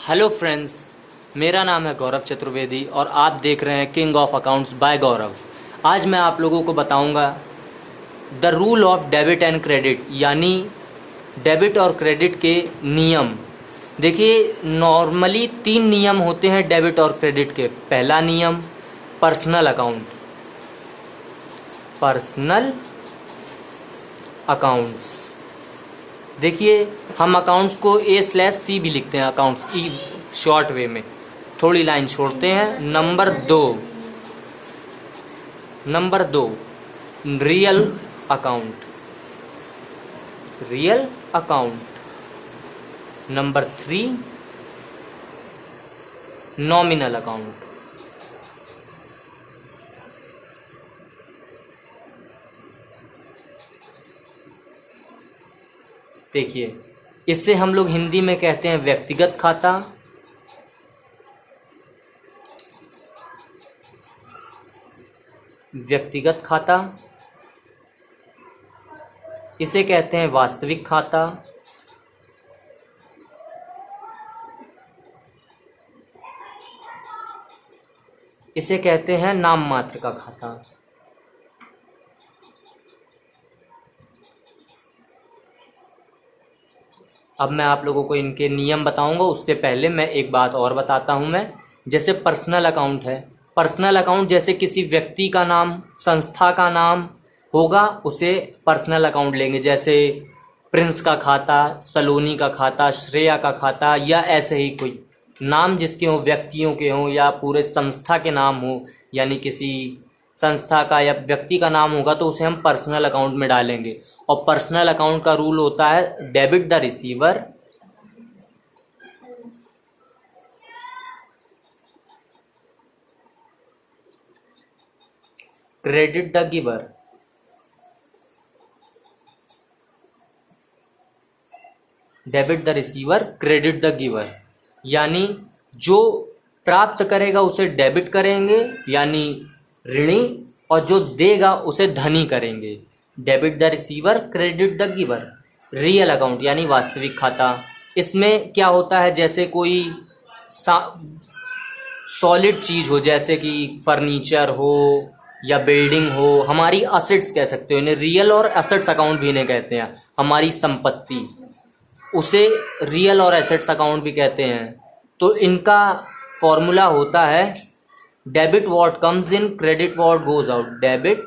Hello friends, मेरा नाम है गौरव चतुर्वेदी और आप देख रहे हैं किंग ऑफ अकाउंट्स बाय गौरव। आज मैं आप लोगों को बताऊंगा the rule of debit and credit, यानी डेबिट और क्रेडिट के नियम। देखिए, नॉर्मली 3 नियम होते हैं डेबिट और क्रेडिट के। पहला नियम, पर्सनल अकाउंट। पर्सनल अकाउंट्स, देखिए हम अकाउंट्स को A/C भी लिखते हैं, अकाउंट्स ई शॉर्ट वे में, थोड़ी लाइन छोड़ते हैं। नंबर दो real account. Number 3 nominal account. देखिए, इससे हम लोग हिंदी में कहते हैं व्यक्तिगत खाता, इसे कहते हैं वास्तविक खाता, इसे कहते हैं नाम मात्र का खाता। अब मैं आप लोगों को इनके नियम बताऊंगा, उससे पहले मैं एक बात और बताता हूं। मैं जैसे पर्सनल अकाउंट है, पर्सनल अकाउंट जैसे किसी व्यक्ति का नाम, संस्था का नाम होगा, उसे पर्सनल अकाउंट लेंगे। जैसे प्रिंस का खाता, सलोनी का खाता, श्रेया का खाता, या ऐसे ही कोई नाम जिसके हों, व्यक्तियों के हों या पूरे संस्था के नाम हो, यानी किसी संस्था का या व्यक्ति का नाम होगा तो उसे हम पर्सनल अकाउंट में डालेंगे। और पर्सनल अकाउंट का रूल होता है debit the receiver, credit the giver. Debit the receiver, credit the giver, यानी जो प्राप्त करेगा उसे डेबिट करेंगे यानी ऋणी, और जो देगा उसे धनी करेंगे। Debit the receiver, credit the giver. Real account यानी वास्तविक खाता, इसमें क्या होता है, जैसे कोई सॉलिड चीज हो, जैसे कि फर्नीचर हो या बिल्डिंग हो, हमारी असेट्स कह सकते हो, इन्हें रियल और एसेट्स अकाउंट भी इन्हें कहते हैं। हमारी संपत्ति, उसे रियल और एसेट्स अकाउंट भी कहते हैं। तो इनका फॉर्मूला होता है debit what comes in, credit what goes out. Debit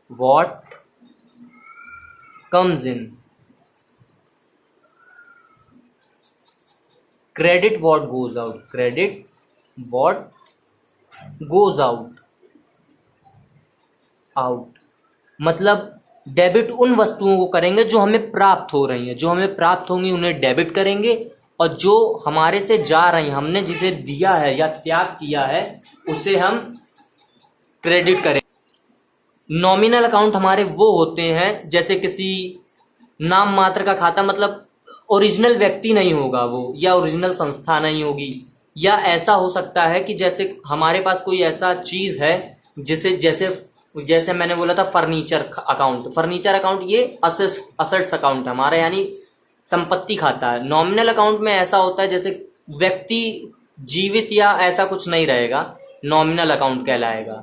what comes in, credit what goes out. Credit what goes out. मतलब डेबिट उन वस्तुओं को करेंगे जो हमें प्राप्त हो रही हैं, जो हमें प्राप्त होंगी उन्हें डेबिट करेंगे, और जो हमारे से जा रही हैं, हमने जिसे दिया है या त्याग किया है, उसे हम क्रेडिट करेंगे। नॉमिनल अकाउंट हमारे वो होते हैं जैसे किसी नाम मात्र का खाता, मतलब ओरिजिनल व्यक्ति नहीं होगा वो, या ओरिजिनल संस्था नहीं होगी, या ऐसा हो सकता है कि जैसे हमारे पास कोई ऐसा चीज है जिसे जैसे मैंने बोला था फर्नीचर अकाउंट, ये असेट्स अकाउंट है हमारा, यानी संपत्ति खाता है। नॉमिनल अकाउंट में ऐसा होता है जैसे व्यक्ति जीवित या ऐसा कुछ नहीं रहेगा, नॉमिनल अकाउंट कहलाएगा।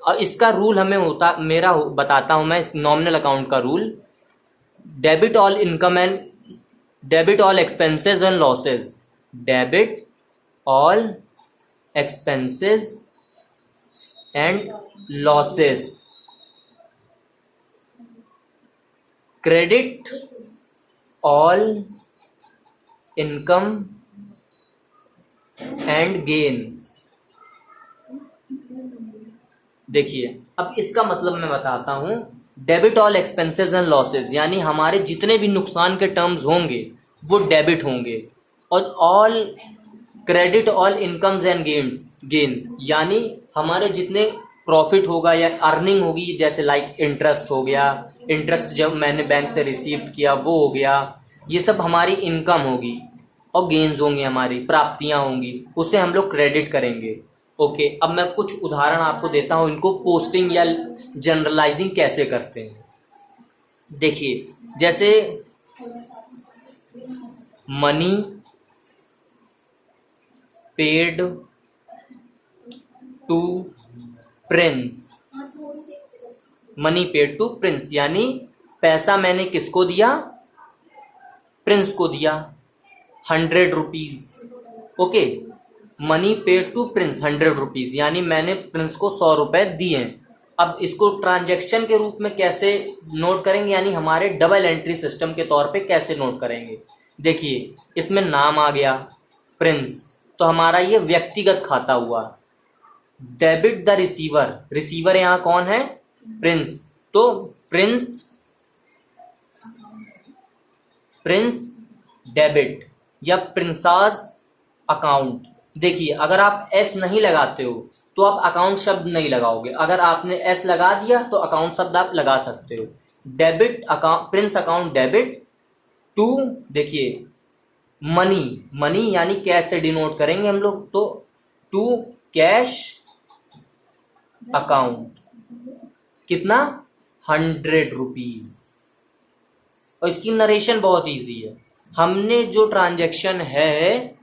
और इसका रूल हमें होता, बताता हूं मैं इस नॉमिनल अकाउंट का rule. Debit all income and debit all expenses and losses. Debit all expenses and losses. Credit all income and gains. देखिए, अब इसका मतलब मैं बताता हूं। Debit all expenses and losses यानी हमारे जितने भी नुकसान के टर्म्स होंगे वो डेबिट होंगे, और credit all incomes and gains यानी हमारे जितने प्रॉफिट होगा या अर्निंग होगी, जैसे लाइक इंटरेस्ट हो गया, इंटरेस्ट जब मैंने बैंक से रिसीव किया वो हो गया, ये सब हमारी इनकम होगी, और गेन्स होंगी, हमारी प्राप्तियां होंगी, उसे हम लोग क्रेडिट करेंगे। ओके, अब मैं कुछ उदाहरण आपको देता हूं, इनको पोस्टिंग या जनरलाइजिंग कैसे करते हैं। देखिए, जैसे money paid to Prince, money paid to Prince, यानी पैसा मैंने किसको दिया, प्रिंस को दिया, 100 rupees. Okay, money paid to Prince 100 rupees, यानी मैंने प्रिंस को 100 रुपए दिए। अब इसको ट्रांजैक्शन के रूप में कैसे नोट करेंगे, यानी हमारे डबल एंट्री सिस्टम के तौर पे कैसे नोट करेंगे। देखिए इसमें नाम आ गया प्रिंस, तो हमारा ये व्यक्तिगत खाता हुआ। डेबिट द रिसीवर, रिसीवर यहां कौन है, प्रिंस, तो प्रिंस डेबिट या प्रिंसास अकाउंट। देखिए अगर आप एस नहीं लगाते हो तो आप अकाउंट शब्द नहीं लगाओगे, अगर आपने एस लगा दिया तो अकाउंट शब्द आप लगा सकते हो। Debit account, Prince account debit to, देखिए मनी, मनी यानी कैश से डिनोट करेंगे हम लोग, तो टू कैश अकाउंट, कितना, 100 रुपीज। और इसकी नरेशन बहुत इजी है, हमने जो ट्रांजैक्शन है,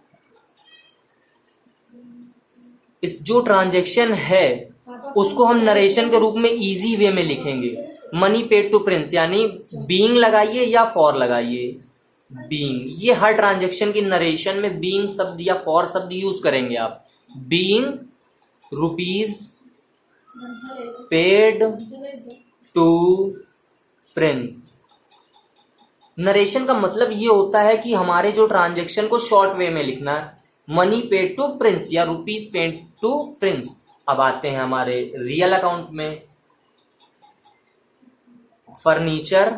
जो ट्रांजैक्शन है उसको हम नरेशन के रूप में इजी वे में लिखेंगे। मनी पेड टू प्रिंस, यानी बीइंग लगाइए या फॉर लगाइए, बीइंग, ये हर ट्रांजैक्शन की नरेशन में बीइंग शब्द या फॉर शब्द यूज करेंगे आप। Being rupees paid to prince. Narration का मतलब ये होता है कि हमारे जो ट्रांजैक्शन को शॉर्ट वे में लिखना है, मनी पेड टू प्रिंस या रुपीज पेड टू प्रिंस। अब आते हैं हमारे रियल अकाउंट में, फर्नीचर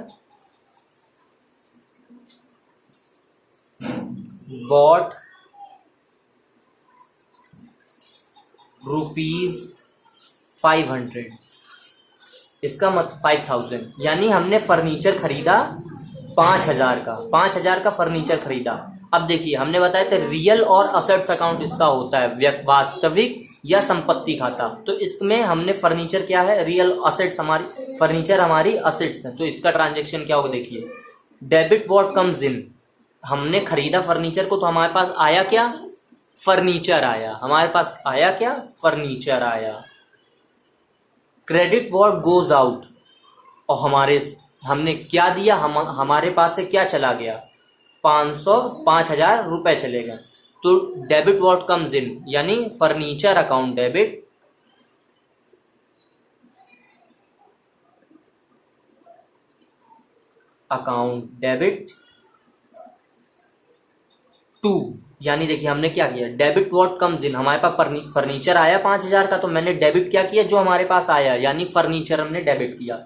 बॉट रुपीज 500, इसका मतलब 5000, यानी हमने फर्नीचर खरीदा 5000 का, 5000 का फर्नीचर खरीदा। अब देखिए हमने बताया था रियल और असेट्स अकाउंट इसका होता है, वास्तविक या संपत्ति खाता। तो इसमें हमने फर्नीचर क्या है, रियल, असेट्स हमारी, फर्नीचर हमारी असेट्स है, तो इसका ट्रांजैक्शन क्या होगा, देखिए डेबिट व्हाट कम्स इन, हमने खरीदा फर्नीचर को तो हमारे पास आया क्या, फर्नीचर आया, हमारे पास आया क्या, फर्नीचर आया। क्रेडिट व्हाट गोज आउट, और हमने क्या दिया, हमारे पास से क्या चला गया, 5000 रुपए चले गए। तो डेबिट व्हाट कम्स इन, यानी फर्नीचर अकाउंट डेबिट टू, यानी देखिए हमने क्या किया, डेबिट व्हाट कम्स इन, हमारे पास फर्नीचर आया 5000 का, तो मैंने डेबिट क्या किया, जो हमारे पास आया, यानी फर्नीचर हमने डेबिट किया।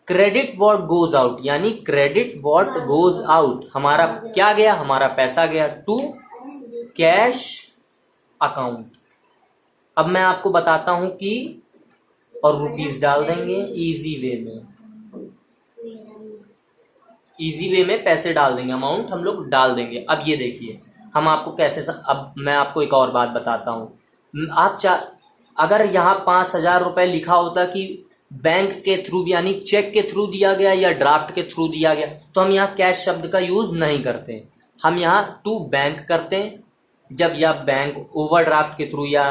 क्रेडिट व्हाट गोज आउट, यानी क्रेडिट व्हाट गोज आउट, हमारा क्या गया, हमारा पैसा गया, टू कैश अकाउंट। अब मैं आपको बताता हूं कि, और रुपीज डाल देंगे इजी वे में पैसे डाल देंगे, अमाउंट हम लोग डाल देंगे। अब ये देखिए हम आपको कैसे अब मैं आपको एक और बात बताता हूं। अगर यहाँ 5000 रुपए लिखा होता कि बैंक के थ्रू, यानी चेक के थ्रू दिया गया या ड्राफ्ट के थ्रू दिया गया, तो हम यहाँ कैश शब्द का यूज नहीं करते, हम यहाँ टू बैंक करते हैं। जब या बैंक ओवरड्राफ्ट के थ्रू या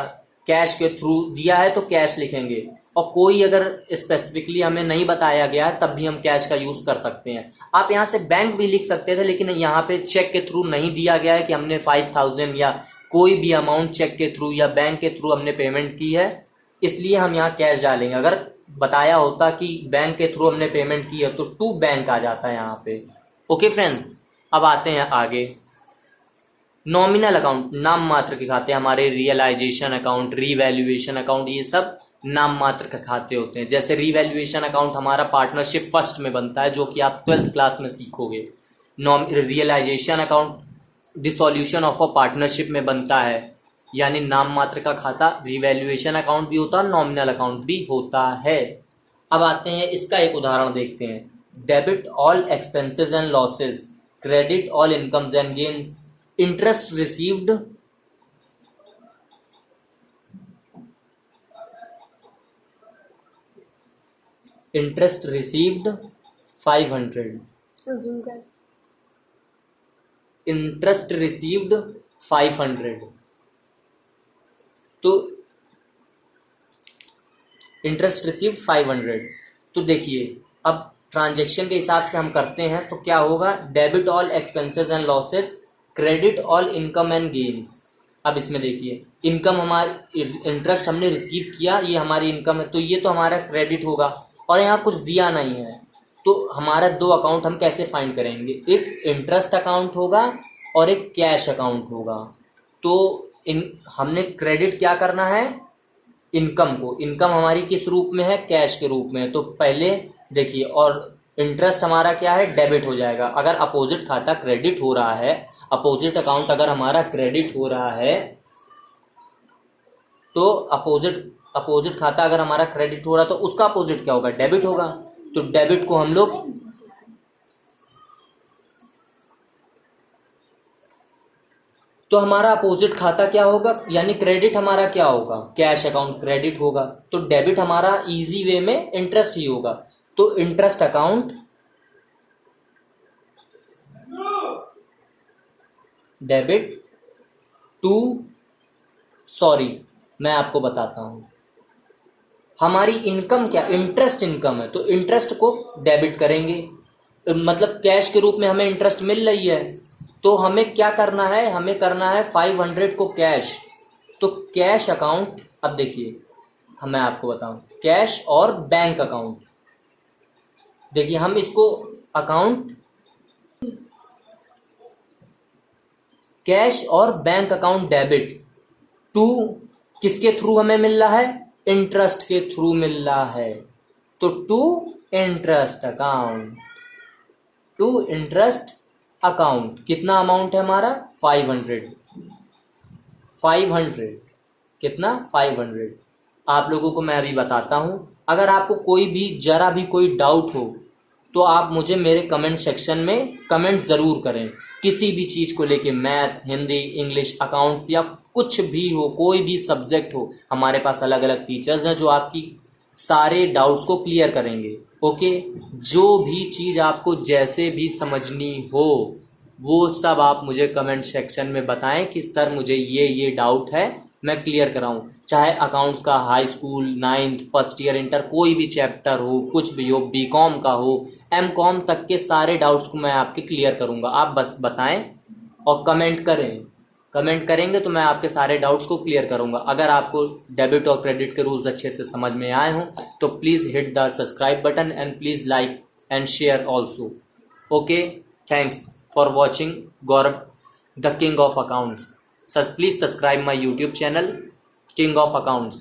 कैश के थ्रू दिया है तो कैश लिखेंगे, और कोई अगर स्पेसिफिकली हमें नहीं बताया गया है तब भी हम कैश का यूज कर सकते हैं। आप यहाँ से बैंक भी लिख सकते थे, लेकिन यहाँ पे चेक के थ्रू नहीं दिया गया है कि हमने 5000 या कोई भी अमाउंट चेक के थ्रू या बैंक के थ्रू हमने पेमेंट की है, इसलिए हम यहाँ कैश डालेंगे। अगर बताया होता कि बैंक के थ्रू हमने पेमेंट की है तो टू बैंक आ जाता है यहाँ पे। ओके फ्रेंड्स, अब आते हैं आगे। नॉमिनल अकाउंट, नाम मात्र के खाते, हमारे रियलाइजेशन अकाउंट, रीवैल्यूएशन अकाउंट, ये सब नाम मात्र के खाते होते हैं। जैसे रीवैल्यूएशन अकाउंट हमारा पार्टनरशिप फर्स्ट में बनता है, जो कि आप 12th क्लास में सीखोगे। Realisation account dissolution of a partnership में बनता है, यानी नाम मात्र का खाता। रिवैल्यूएशन अकाउंट भी होता है, नॉमिनल अकाउंट भी होता है। अब आते हैं इसका एक उदाहरण देखते हैं। Debit all expenses and losses, credit all incomes and gains, interest received, interest received 500, interest received 500, तो इंटरेस्ट रिसीव 500। तो देखिए अब ट्रांजेक्शन के हिसाब से हम करते हैं तो क्या होगा, debit all expenses and losses, credit all income and gains. अब इसमें देखिए इनकम हमारी, इंटरेस्ट हमने रिसीव किया, ये हमारी इनकम है, तो ये तो हमारा क्रेडिट होगा, और यहाँ कुछ दिया नहीं है, तो हमारा दो अकाउंट हम कैसे फाइंड करेंगे, एक इंटरेस्ट अकाउंट होगा और एक कैश अकाउंट होगा। तो हमने क्रेडिट क्या करना है, इनकम को, इनकम हमारी किस रूप में है, कैश के रूप में है। तो पहले देखिए, और इंटरेस्ट हमारा क्या है, डेबिट हो जाएगा। अगर अपोजिट खाता क्रेडिट हो रहा है, अपोजिट अकाउंट अगर हमारा क्रेडिट हो रहा है, तो अपोजिट खाता अगर हमारा क्रेडिट हो रहा है तो उसका अपोजिट क्या होगा, डेबिट होगा। तो डेबिट को हम लोग, तो हमारा अपोजिट खाता क्या होगा, यानी क्रेडिट हमारा क्या होगा, कैश अकाउंट क्रेडिट होगा। तो डेबिट हमारा इजी वे में इंटरेस्ट ही होगा। तो interest account debit to, sorry मैं आपको बताता हूं, हमारी इनकम क्या, इंटरेस्ट इनकम है, तो इंटरेस्ट को डेबिट करेंगे, मतलब कैश के रूप में हमें इंटरेस्ट मिल रही है, तो हमें क्या करना है, हमें करना है 500 को कैश। तो कैश अकाउंट, अब देखिए मैं आपको बताऊं, कैश और बैंक अकाउंट, देखिए हम इसको अकाउंट, कैश और बैंक अकाउंट डेबिट टू, किसके थ्रू हमें मिल रहा है, इंटरेस्ट के थ्रू मिल रहा है। तो to interest account, to interest account, कितना अमाउंट है हमारा, 500, 500 कितना, 500। आप लोगों को मैं अभी बताता हूं, अगर आपको कोई भी जरा भी कोई डाउट हो तो आप मुझे मेरे कमेंट सेक्शन में कमेंट ज़रूर करें, किसी भी चीज़ को लेके, मैथ्स, हिंदी, इंग्लिश, अकाउंट्स या कुछ भी हो, कोई भी सब्जेक्ट हो, हमारे पास अलग अलग टीचर्स हैं जो आपकी सारे डाउट्स को क्लियर करेंगे। ओके, जो भी चीज़ आपको जैसे भी समझनी हो वो सब आप मुझे कमेंट सेक्शन में बताएं कि सर मुझे ये डाउट है, मैं क्लियर कराऊं। चाहे अकाउंट्स का high school, 9th, first year, inter, कोई भी चैप्टर हो, कुछ भी हो, बीकॉम का हो, एमकॉम तक के सारे डाउट्स को मैं आपके क्लियर करूंगा। आप बस बताएं और कमेंट करें, कमेंट करेंगे तो मैं आपके सारे डाउट्स को क्लियर करूंगा। अगर आपको डेबिट और क्रेडिट के रूल्स अच्छे से समझ में आए हों तो please hit the subscribe button and please like and share also. Okay, thanks for watching Gaurav the king of accounts. Please subscribe my YouTube channel, King of Accounts.